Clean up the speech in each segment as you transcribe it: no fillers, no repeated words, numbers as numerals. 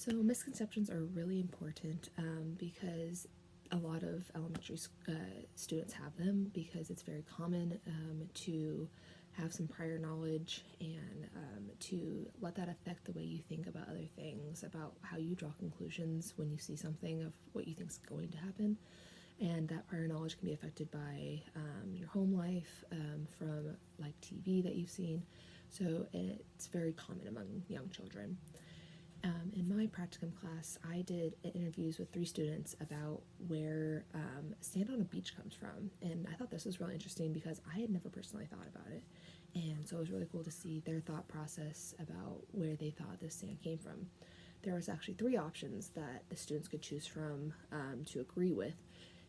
So misconceptions are really important because a lot of elementary students have them because it's very common to have some prior knowledge and to let that affect the way you think about other things, about how you draw conclusions when you see something of what you think is going to happen. And that prior knowledge can be affected by your home life, from like TV that you've seen. So it's very common among young children. In my practicum class, I did interviews with 3 students about where sand on a beach comes from. And I thought this was really interesting because I had never personally thought about it. And so it was really cool to see their thought process about where they thought this sand came from. There was actually 3 options that the students could choose from to agree with.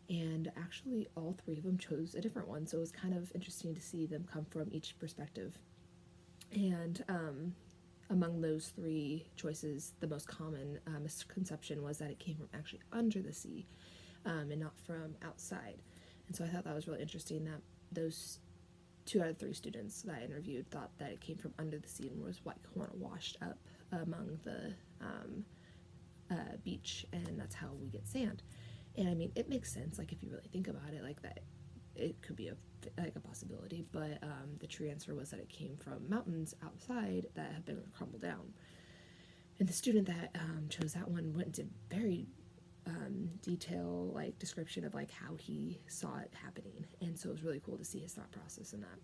And actually, all 3 of them chose a different one. So it was kind of interesting to see them come from each perspective. And among those 3 choices, the most common misconception was that it came from actually under the sea and not from outside. And so I thought that was really interesting that those 2 out of 3 students that I interviewed thought that it came from under the sea and was washed up among the beach, and that's how we get sand. And I mean, it makes sense, like if you really think about it, like that it could be a possibility, but the true answer was that it came from mountains outside that have been crumbled down. And the student that chose that one went into very detail like description of like how he saw it happening, and so it was really cool to see his thought process in that.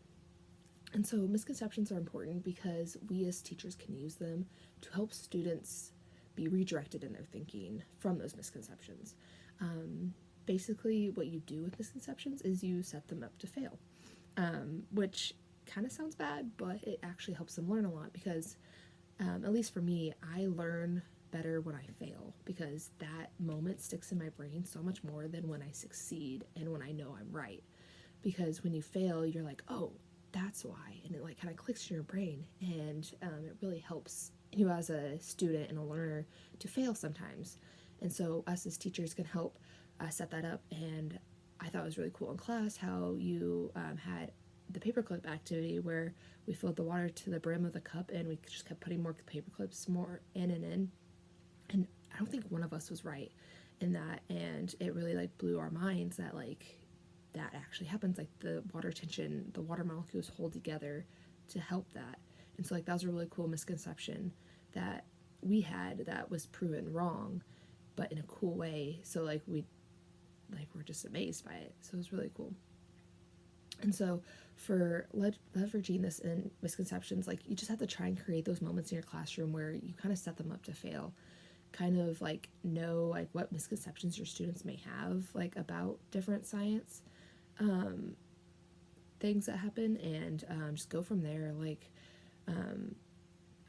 And so misconceptions are important because we as teachers can use them to help students be redirected in their thinking from those misconceptions. Basically, what you do with misconceptions is you set them up to fail, which kind of sounds bad, but it actually helps them learn a lot because, at least for me, I learn better when I fail because that moment sticks in my brain so much more than when I succeed and when I know I'm right. Because when you fail, you're like, oh, that's why, and it like kind of clicks in your brain, and it really helps you as a student and a learner to fail sometimes. And so us as teachers can help set that up. And I thought it was really cool in class how you had the paperclip activity where we filled the water to the brim of the cup and we just kept putting more paper clips more in and in. And I don't think one of us was right in that, and it really like blew our minds that like that actually happens, like the water tension, the water molecules hold together to help that. And so like that was a really cool misconception that we had that was proven wrong, but in a cool way. So like we're just amazed by it. So it was really cool. And so for leveraging this in misconceptions, like you just have to try and create those moments in your classroom where you kind of set them up to fail. Kind of like know like what misconceptions your students may have like about different science things that happen, and just go from there. Like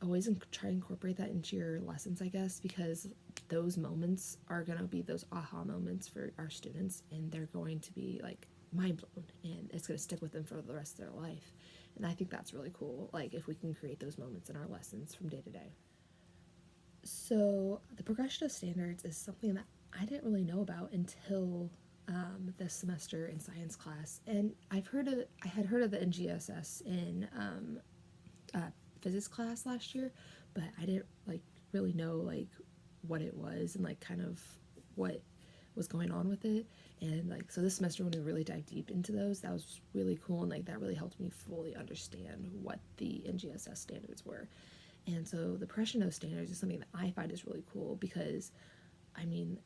always try and incorporate that into your lessons, I guess, because those moments are going to be those aha moments for our students, and they're going to be like mind blown, and it's going to stick with them for the rest of their life. And I think that's really cool, like if we can create those moments in our lessons from day to day. So the progression of standards is something that I didn't really know about until this semester in science class, and I had heard of the NGSS in physics class last year, but I didn't like really know like what it was and like kind of what was going on with it. And like so this semester when we really dive deep into those, that was really cool, and like that really helped me fully understand what the NGSS standards were. And so the progression of standards is something that I find is really cool because I mean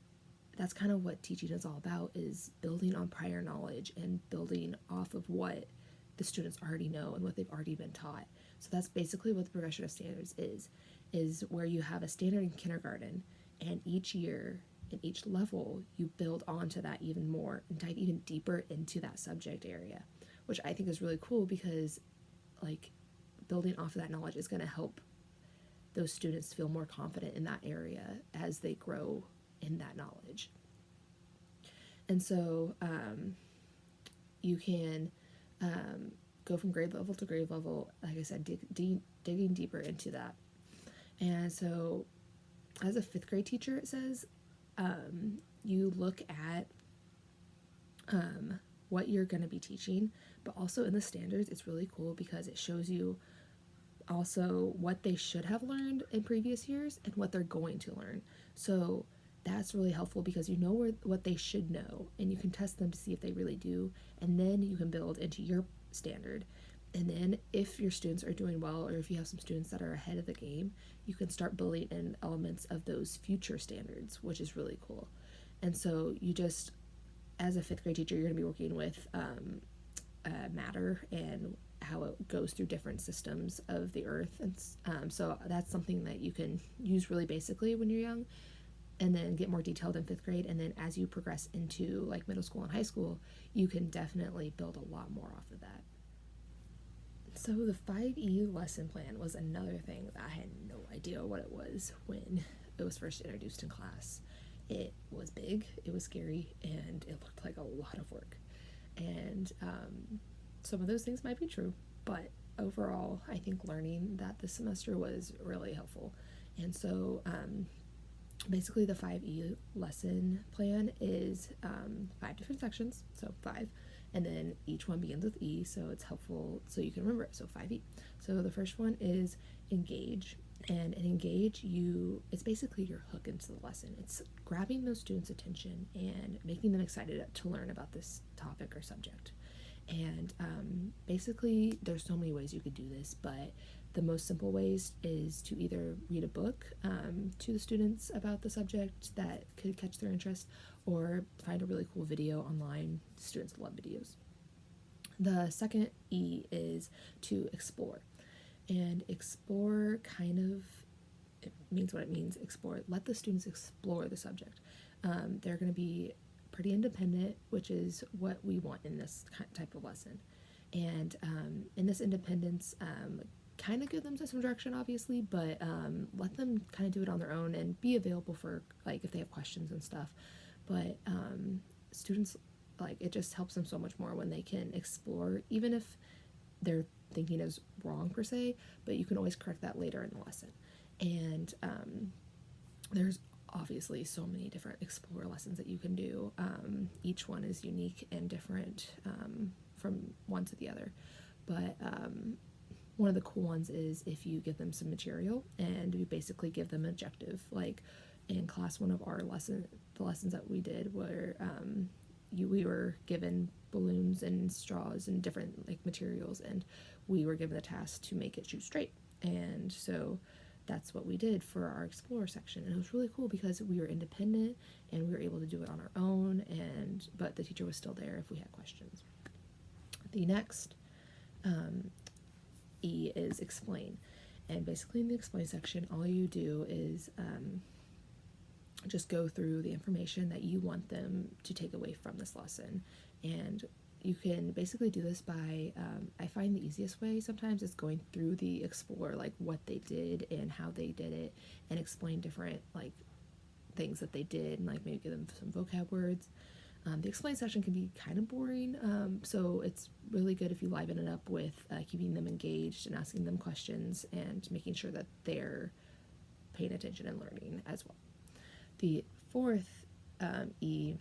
that's kind of what teaching is all about, is building on prior knowledge and building off of what the students already know and what they've already been taught. So that's basically what the progression of standards is where you have a standard in kindergarten, and each year in each level you build onto that even more and dive even deeper into that subject area, which I think is really cool because like building off of that knowledge is going to help those students feel more confident in that area as they grow in that knowledge. And so you can go from grade level to grade level, like I said, digging deeper into that. And so as a 5th grade teacher, it says you look at what you're going to be teaching, but also in the standards, it's really cool because it shows you also what they should have learned in previous years and what they're going to learn. So that's really helpful because you know what they should know and you can test them to see if they really do, and then you can build into your standard. And then if your students are doing well, or if you have some students that are ahead of the game, you can start building in elements of those future standards, which is really cool. And so you just, as a fifth grade teacher, you're going to be working with matter and how it goes through different systems of the earth. And so that's something that you can use really basically when you're young, and then get more detailed in fifth grade. And then as you progress into like middle school and high school, you can definitely build a lot more off of that. So the 5E lesson plan was another thing that I had no idea what it was when it was first introduced in class. It was big, it was scary, and it looked like a lot of work. And some of those things might be true, but overall, I think learning that this semester was really helpful. And so basically the 5E lesson plan is 5 different sections, so 5, and then each one begins with E, so it's helpful so you can remember it. So 5E. So the first one is engage. And in engage, it's basically your hook into the lesson. It's grabbing those students' attention and making them excited to learn about this topic or subject. And basically, there's so many ways you could do this, but the most simple ways is to either read a book to the students about the subject that could catch their interest, or find a really cool video online. Students love videos. The second E is to explore. And explore it means what it means, explore. Let the students explore the subject. They're going to be pretty independent, which is what we want in this type of lesson. And in this independence, kind of give them some direction, obviously, but let them kind of do it on their own and be available for, like, if they have questions and stuff. But students, like, it just helps them so much more when they can explore, even if their thinking is wrong per se, but you can always correct that later in the lesson. And there's obviously so many different explore lessons that you can do. Each one is unique and different from one to the other. But one of the cool ones is if you give them some material and you basically give them an objective. Like in class, one of our the lessons that we did were we were given balloons and straws and different like materials, and we were given the task to make it shoot straight. And so that's what we did for our explore section, and it was really cool because we were independent and we were able to do it on our own, but the teacher was still there if we had questions. The next E is explain, and basically in the explain section, all you do is just go through the information that you want them to take away from this lesson. And you can basically do this by, I find the easiest way sometimes is going through the explore, like what they did and how they did it, and explain different like things that they did, and like maybe give them some vocab words. The explain session can be kind of boring, so it's really good if you liven it up with keeping them engaged and asking them questions and making sure that they're paying attention and learning as well. The fourth E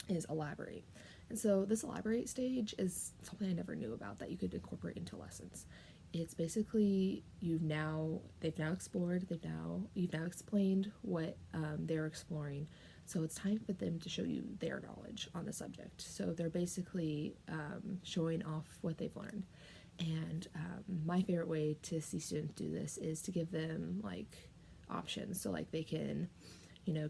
is elaborate. And so this elaborate stage is something I never knew about that you could incorporate into lessons. It's basically they've now explored, you've now explained what they're exploring. So it's time for them to show you their knowledge on the subject. So they're basically showing off what they've learned. And my favorite way to see students do this is to give them like options. So like they can,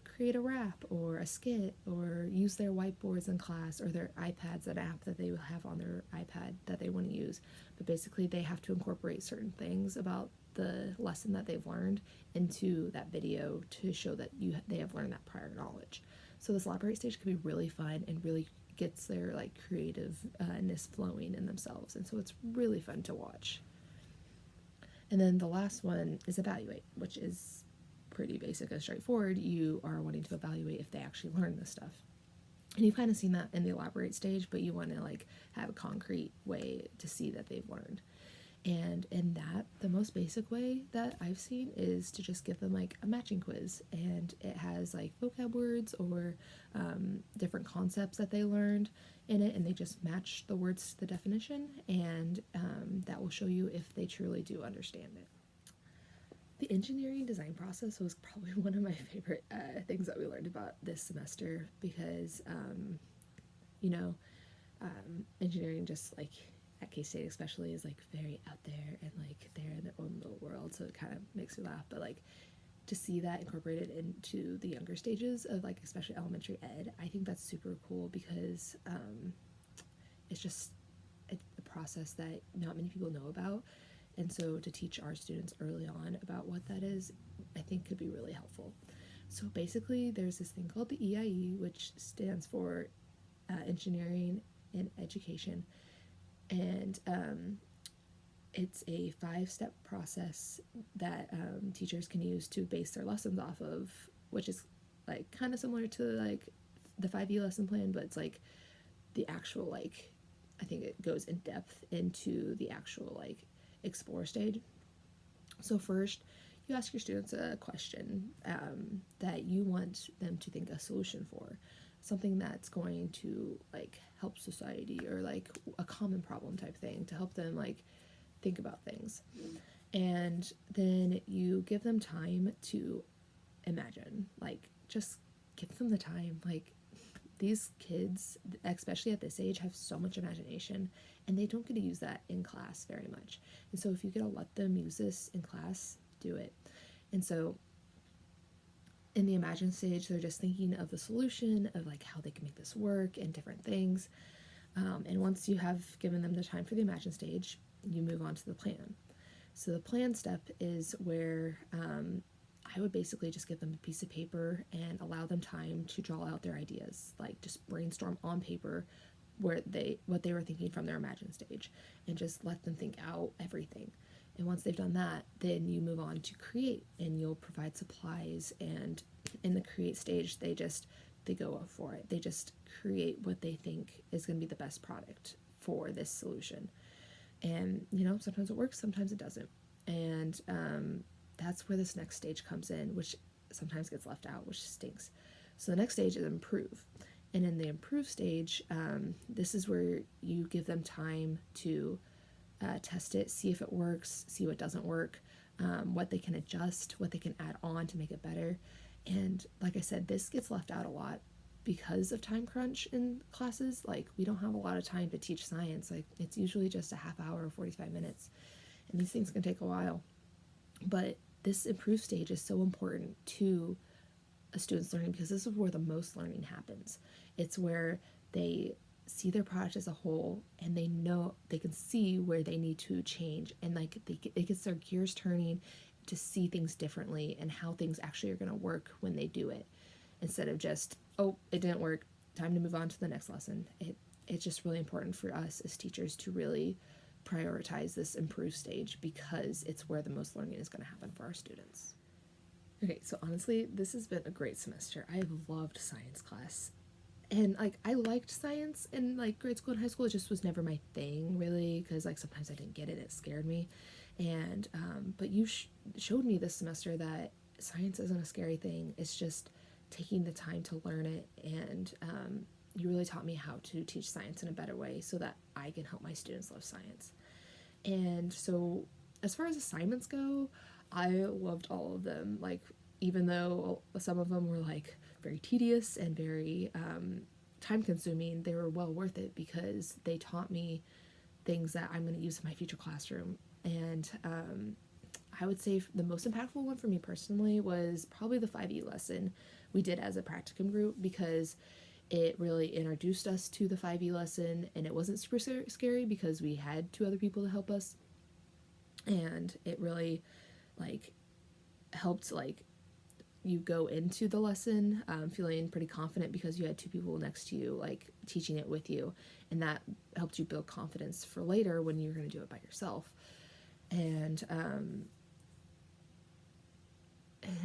create a rap or a skit, or use their whiteboards in class, or their iPads, an app that they will have on their iPad that they want to use. But basically they have to incorporate certain things about the lesson that they've learned into that video to show that they have learned that prior knowledge. So this elaborate stage can be really fun and really gets their like creativeness flowing in themselves, and so it's really fun to watch. And then the last one is evaluate, which is pretty basic and straightforward. You are wanting to evaluate if they actually learned this stuff. And you've kind of seen that in the elaborate stage, but you want to like have a concrete way to see that they've learned. And in that, the most basic way that I've seen is to just give them like a matching quiz, and it has like vocab words or different concepts that they learned in it, and they just match the words to the definition, and that will show you if they truly do understand it. The engineering design process was probably one of my favorite things that we learned about this semester because, you know, engineering just like at K-State especially is like very out there and like they're in their own little world, so it kind of makes me laugh. But like to see that incorporated into the younger stages of like especially elementary ed, I think that's super cool because it's just a process that not many people know about. And so to teach our students early on about what that is, I think could be really helpful. So basically, there's this thing called the EIE, which stands for Engineering and Education. And it's a 5-step process that teachers can use to base their lessons off of, which is like kind of similar to like the 5E lesson plan, but it's like the actual like, I think it goes in depth into the actual like explore stage. So first, you ask your students a question that you want them to think a solution for, something that's going to like help society or like a common problem type thing to help them like think about things. And then you give them time to imagine, like just give them the time. Like these kids, especially at this age, have so much imagination and they don't get to use that in class very much. And so if you get to let them use this in class, do it. And so in the imagine stage, they're just thinking of the solution of like how they can make this work and different things. And once you have given them the time for the imagine stage, you move on to the plan. So the plan step is where I would basically just give them a piece of paper and allow them time to draw out their ideas, like just brainstorm on paper what they were thinking from their imagine stage, and just let them think out everything. And once they've done that, then you move on to create, and you'll provide supplies. And in the create stage, they go for it. They just create what they think is going to be the best product for this solution. And sometimes it works, sometimes it doesn't. And that's where this next stage comes in, which sometimes gets left out, which stinks. So the next stage is improve. And in the improve stage, this is where you give them time to test it, see if it works, see what doesn't work, what they can adjust, what they can add on to make it better. And like I said, this gets left out a lot because of time crunch in classes. Like we don't have a lot of time to teach science. Like it's usually just a half hour or 45 minutes. And these things can take a while. But this improve stage is so important to a student's learning because this is where the most learning happens. It's where they see their product as a whole and they know they can see where they need to change, and like it gets their gears turning to see things differently and how things actually are going to work when they do it, instead of just, oh, it didn't work, time to move on to the next lesson. It's just really important for us as teachers to really prioritize this improve stage because it's where the most learning is going to happen for our students. Okay, so honestly, this has been a great semester. I have loved science class. And like I liked science in like grade school and high school. It just was never my thing really, because like sometimes I didn't get it. It scared me. And but you showed me this semester that science isn't a scary thing. It's just taking the time to learn it. And you really taught me how to teach science in a better way so that I can help my students love science. And so as far as assignments go, I loved all of them. Like even though some of them were like very tedious and very time consuming, they were well worth it because they taught me things that I'm going to use in my future classroom. And I would say the most impactful one for me personally was probably the 5E lesson we did as a practicum group, because it really introduced us to the 5E lesson, and it wasn't super scary because we had 2 other people to help us, and it really like helped like you go into the lesson feeling pretty confident because you had 2 people next to you like teaching it with you, and that helped you build confidence for later when you're going to do it by yourself. And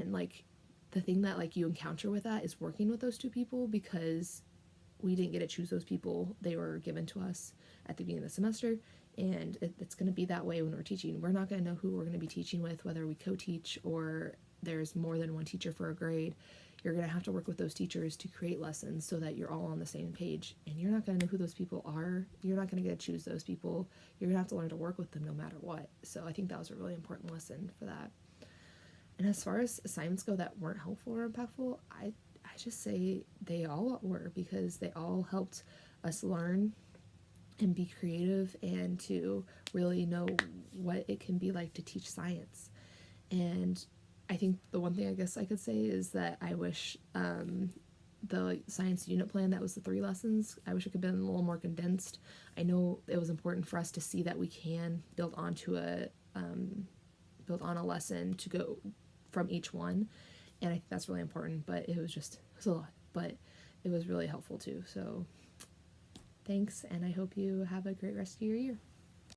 like the thing that like you encounter with that is working with those 2 people, because we didn't get to choose those people. They were given to us at the beginning of the semester, And it's going to be that way when we're teaching. We're not going to know who we're going to be teaching with, whether we co-teach or there's more than one teacher for a grade. You're going to have to work with those teachers to create lessons so that you're all on the same page. And you're not going to know who those people are. You're not going to get to choose those people. You're going to have to learn to work with them no matter what. So I think that was a really important lesson for that. And as far as assignments go that weren't helpful or impactful, I just say they all were, because they all helped us learn and be creative and to really know what it can be like to teach science. And I think the one thing I guess I could say is that I wish the science unit plan, that was the 3 lessons, I wish it could have been a little more condensed. I know it was important for us to see that we can build on a lesson to go from each one, and I think that's really important, but it was a lot, but it was really helpful too. So thanks, and I hope you have a great rest of your year.